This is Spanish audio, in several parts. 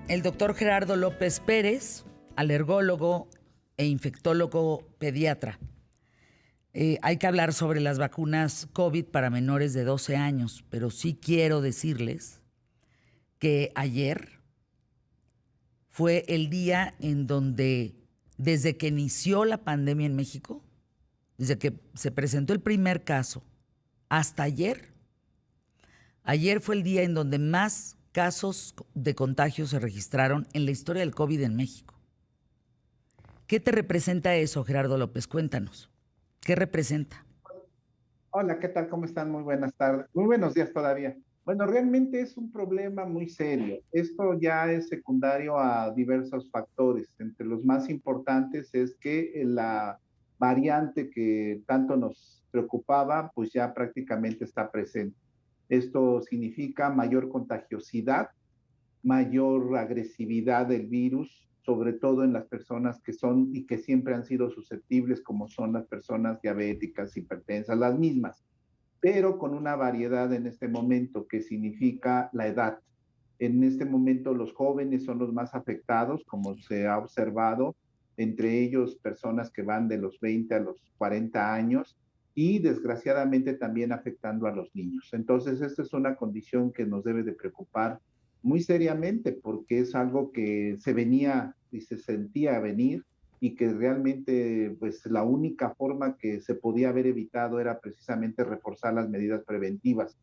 El doctor Gerardo López Pérez, alergólogo e infectólogo pediatra. Hay que hablar sobre las vacunas COVID para menores de 12 años, pero sí quiero decirles que ayer fue el día en donde, desde que inició la pandemia en México, desde que se presentó el primer caso, hasta ayer fue el día en donde más casos de contagio se registraron en la historia del COVID en México. ¿Qué te representa eso, Gerardo López? Cuéntanos. ¿Qué representa? Hola, ¿qué tal? ¿Cómo están? Muy buenas tardes. Muy buenos días todavía. Bueno, realmente es un problema muy serio. Esto ya es secundario a diversos factores. Entre los más importantes es que la variante que tanto nos preocupaba, pues ya prácticamente está presente. Esto significa mayor contagiosidad, mayor agresividad del virus, sobre todo en las personas que son y que siempre han sido susceptibles, como son las personas diabéticas, hipertensas, las mismas, pero con una variedad en este momento que significa la edad. En este momento los jóvenes son los más afectados, como se ha observado, entre ellos personas que van de los 20 a los 40 años y desgraciadamente también afectando a los niños. Entonces, esta es una condición que nos debe de preocupar muy seriamente porque es algo que se venía y se sentía venir y que realmente pues la única forma que se podía haber evitado era precisamente reforzar las medidas preventivas.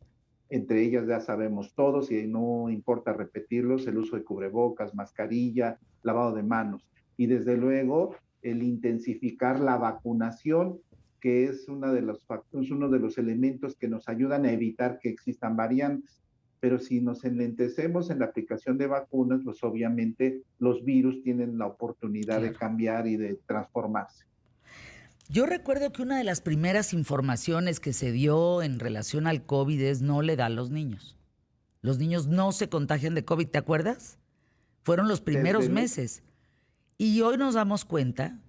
Entre ellas ya sabemos todos y no importa repetirlos, el uso de cubrebocas, mascarilla, lavado de manos y desde luego el intensificar la vacunación, que es, es uno de los elementos que nos ayudan a evitar que existan variantes. Pero si nos enlentecemos en la aplicación de vacunas, pues obviamente los virus tienen la oportunidad de Claro. cambiar y de transformarse. Yo recuerdo que una de las primeras informaciones que se dio en relación al COVID es no le da a los niños. Los niños no se contagian de COVID, ¿te acuerdas? Fueron los primeros Desde luego, meses. Y hoy nos damos cuenta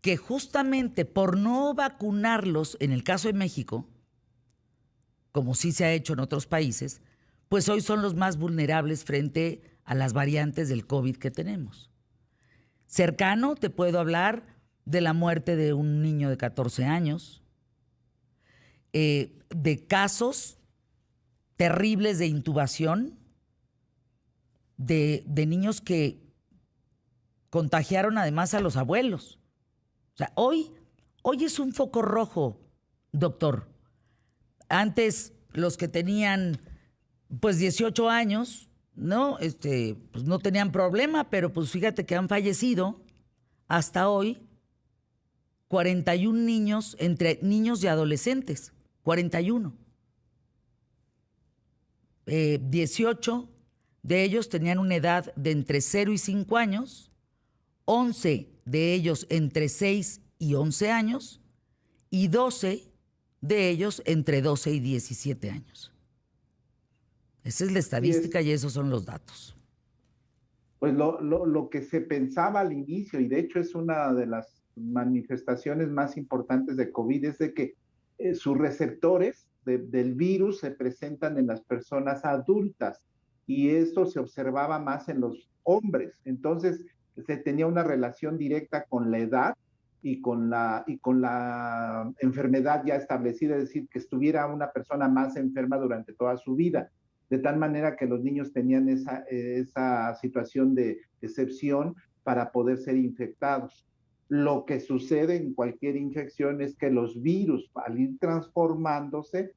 que justamente por no vacunarlos, en el caso de México, como sí se ha hecho en otros países, pues hoy son los más vulnerables frente a las variantes del COVID que tenemos. Cercano, te puedo hablar de la muerte de un niño de 14 años, de casos terribles de intubación, de niños que contagiaron además a los abuelos. O sea, hoy es un foco rojo, doctor. Antes, los que tenían pues 18 años, ¿no? Pues no tenían problema, pero pues fíjate que han fallecido hasta hoy 41 niños, entre niños y adolescentes, 41. 18 de ellos tenían una edad de entre 0 y 5 años, 11 de ellos entre 6 y 11 años y 12 de ellos entre 12 y 17 años. Esa es la así es. estadística y esos son los datos. Pues lo que se pensaba al inicio, y de hecho es una de las manifestaciones más importantes de COVID, es de que sus receptores del virus se presentan en las personas adultas y esto se observaba más en los hombres. Entonces se tenía una relación directa con la edad y con la enfermedad ya establecida, es decir, que estuviera una persona más enferma durante toda su vida de tal manera que los niños tenían esa situación de excepción para poder ser infectados. Lo que sucede en cualquier infección es que los virus, al ir transformándose,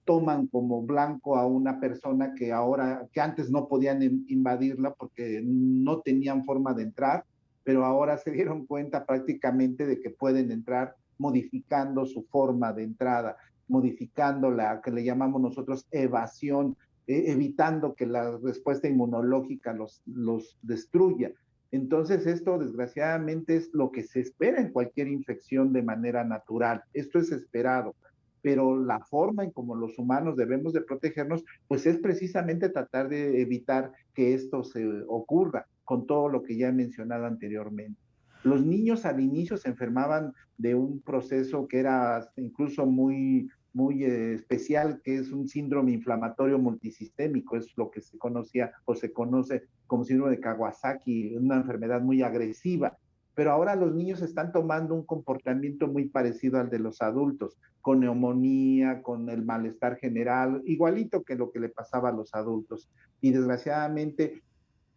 toman como blanco a una persona que ahora, que antes no podían invadirla porque no tenían forma de entrar, pero ahora se dieron cuenta prácticamente de que pueden entrar modificando su forma de entrada, modificando la que le llamamos nosotros evasión, evitando que la respuesta inmunológica los destruya. Entonces, esto desgraciadamente es lo que se espera en cualquier infección de manera natural. Esto es esperado, pero la forma en como los humanos debemos de protegernos, pues es precisamente tratar de evitar que esto se ocurra con todo lo que ya he mencionado anteriormente. Los niños al inicio se enfermaban de un proceso que era incluso muy especial, que es un síndrome inflamatorio multisistémico, es lo que se conocía o se conoce como síndrome de Kawasaki, una enfermedad muy agresiva. Pero ahora los niños están tomando un comportamiento muy parecido al de los adultos, con neumonía, con el malestar general, igualito que lo que le pasaba a los adultos. Y desgraciadamente,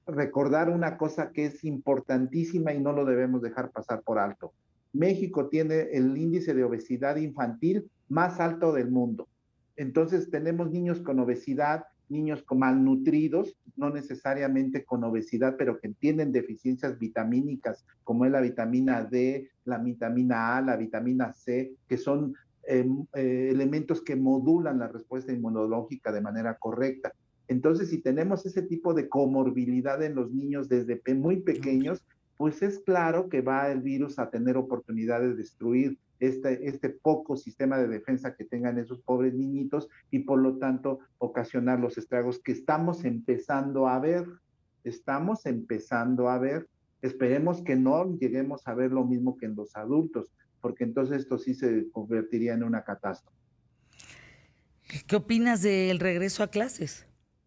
recordar una cosa que es importantísima y no lo debemos dejar pasar por alto. México tiene el índice de obesidad infantil más alto del mundo. Entonces tenemos niños con obesidad, niños con malnutridos, no necesariamente con obesidad, pero que tienen deficiencias vitamínicas, como es la vitamina D, la vitamina A, la vitamina C, que son elementos que modulan la respuesta inmunológica de manera correcta. Entonces, si tenemos ese tipo de comorbilidad en los niños desde muy pequeños, pues es claro que va el virus a tener oportunidad de destruir este poco sistema de defensa que tengan esos pobres niñitos y por lo tanto ocasionar los estragos que estamos empezando a ver. Estamos empezando a ver. Esperemos que no lleguemos a ver lo mismo que en los adultos, porque entonces esto sí se convertiría en una catástrofe. ¿Qué opinas del regreso a clases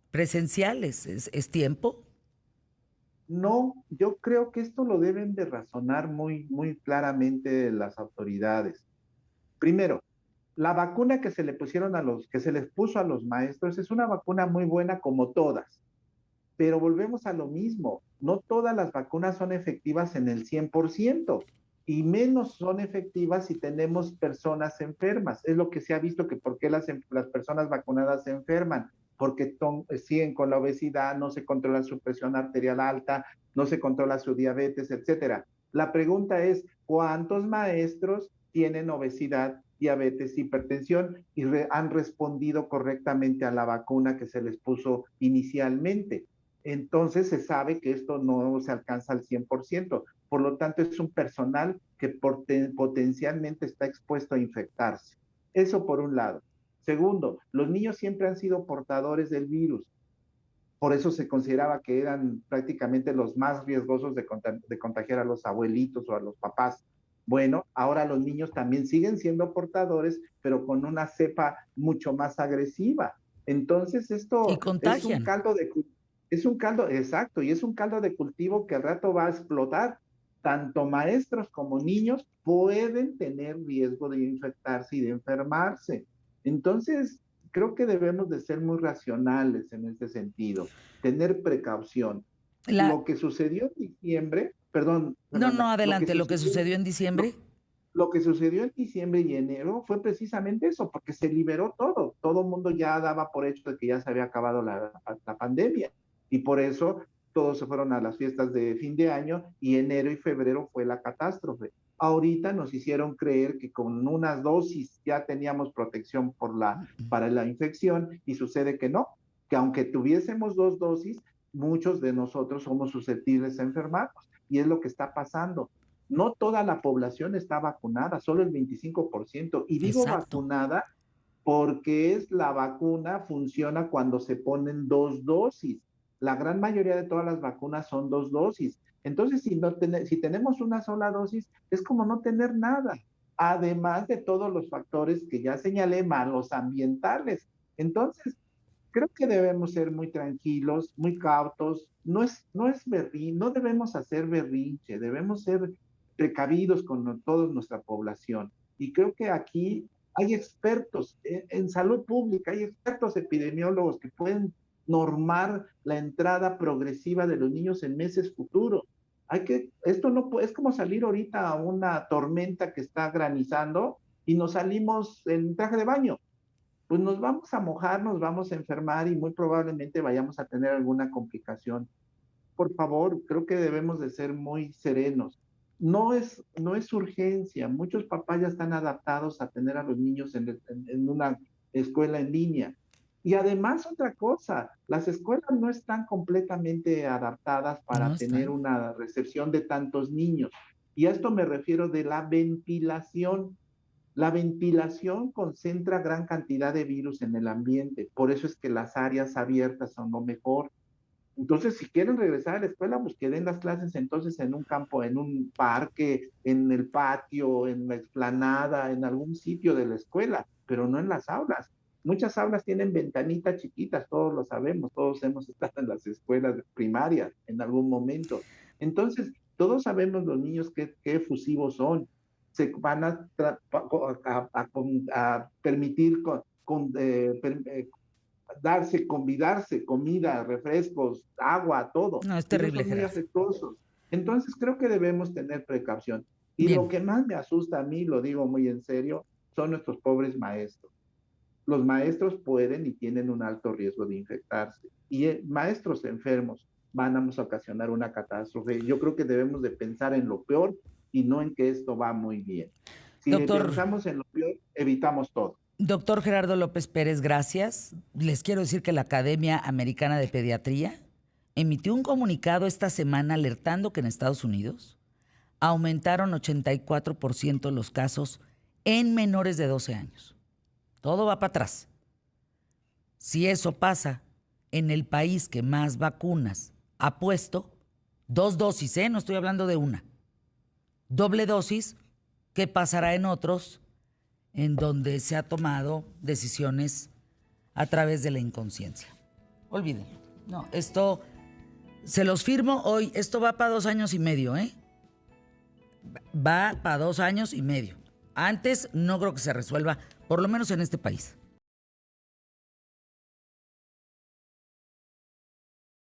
presenciales? ¿Es tiempo? No, yo creo que esto lo deben de razonar muy, muy claramente las autoridades. Primero, la vacuna que se le pusieron que se les puso a los maestros es una vacuna muy buena como todas, pero volvemos a lo mismo. No todas las vacunas son efectivas en el 100% y menos son efectivas si tenemos personas enfermas. Es lo que se ha visto que por qué las personas vacunadas se enferman, porque siguen con la obesidad, no se controla su presión arterial alta, no se controla su diabetes, etcétera. La pregunta es, ¿cuántos maestros tienen obesidad, diabetes, hipertensión y han respondido correctamente a la vacuna que se les puso inicialmente? Entonces se sabe que esto no se alcanza al 100%. Por lo tanto, es un personal que potencialmente está expuesto a infectarse. Eso por un lado. Segundo, los niños siempre han sido portadores del virus. Por eso se consideraba que eran prácticamente los más riesgosos de contagiar a los abuelitos o a los papás. Bueno, ahora los niños también siguen siendo portadores, pero con una cepa mucho más agresiva. Entonces, Y esto contagian. es un caldo, exacto, y es un caldo de cultivo que al rato va a explotar. Tanto maestros como niños pueden tener riesgo de infectarse y de enfermarse. Entonces, creo que debemos de ser muy racionales en este sentido, tener precaución. La, Lo que sucedió en diciembre, perdón, no, no, Fernanda, adelante, lo que sucedió en lo, diciembre. lo que sucedió en diciembre y enero fue precisamente eso, porque se liberó todo. Todo el mundo ya daba por hecho de que ya se había acabado la pandemia. Y por eso todos se fueron a las fiestas de fin de año y enero y febrero fue la catástrofe. Ahorita nos hicieron creer que con unas dosis ya teníamos protección para la infección y sucede que no, que aunque tuviésemos dos dosis, muchos de nosotros somos susceptibles a enfermarnos. Y es lo que está pasando. No toda la población está vacunada, solo el 25%. Y digo Exacto. vacunada porque es la vacuna funciona cuando se ponen dos dosis. La gran mayoría de todas las vacunas son dos dosis. Entonces, si tenemos una sola dosis, es como no tener nada. Además de todos los factores que ya señalé, malos ambientales. Entonces, creo que debemos ser muy tranquilos, muy cautos. No debemos hacer berrinche, debemos ser precavidos con toda nuestra población. Y creo que aquí hay expertos en salud pública, hay expertos epidemiólogos que pueden normar la entrada progresiva de los niños en meses futuros. Esto no es como salir ahorita a una tormenta que está granizando y nos salimos en traje de baño, pues nos vamos a mojar, nos vamos a enfermar y muy probablemente vayamos a tener alguna complicación. Por favor, creo que debemos de ser muy serenos. No es urgencia. Muchos papás ya están adaptados a tener a los niños en una escuela en línea. Y además otra cosa, las escuelas no están completamente adaptadas No para tener están. una recepción de tantos niños. Y a esto me refiero de la ventilación. La ventilación concentra gran cantidad de virus en el ambiente, por eso es que las áreas abiertas son lo mejor. Entonces, si quieren regresar a la escuela, pues que den las clases entonces en un campo, en un parque, en el patio, en la explanada, en algún sitio de la escuela, pero no en las aulas. Muchas aulas tienen ventanitas chiquitas, todos lo sabemos, todos hemos estado en las escuelas primarias en algún momento. Entonces, todos sabemos los niños qué efusivos son. Se van a permitir darse, convidarse comida, refrescos, agua, todo. No, es Y esos terrible, son muy Gerardo. afectuosos. Entonces, creo que debemos tener precaución. Y lo Bien, que más me asusta a mí, lo digo muy en serio, son nuestros pobres maestros. Los maestros pueden y tienen un alto riesgo de infectarse. Y maestros enfermos van a ocasionar una catástrofe. Yo creo que debemos de pensar en lo peor y no en que esto va muy bien. Si doctor. pensamos en lo peor, evitamos todo. Doctor Gerardo López Pérez, gracias. Les quiero decir que la Academia Americana de Pediatría emitió un comunicado esta semana alertando que en Estados Unidos aumentaron 84% los casos en menores de 12 años. Todo va para atrás. Si eso pasa en el país que más vacunas ha puesto, 2 dosis, no estoy hablando de una, doble dosis, ¿qué pasará en otros en donde se ha tomado decisiones a través de la inconsciencia? Olvídenlo. No, esto se los firmo hoy. Esto va para 2 años y medio, ¿eh? Va para 2 años y medio. Antes no creo que se resuelva, por lo menos en este país.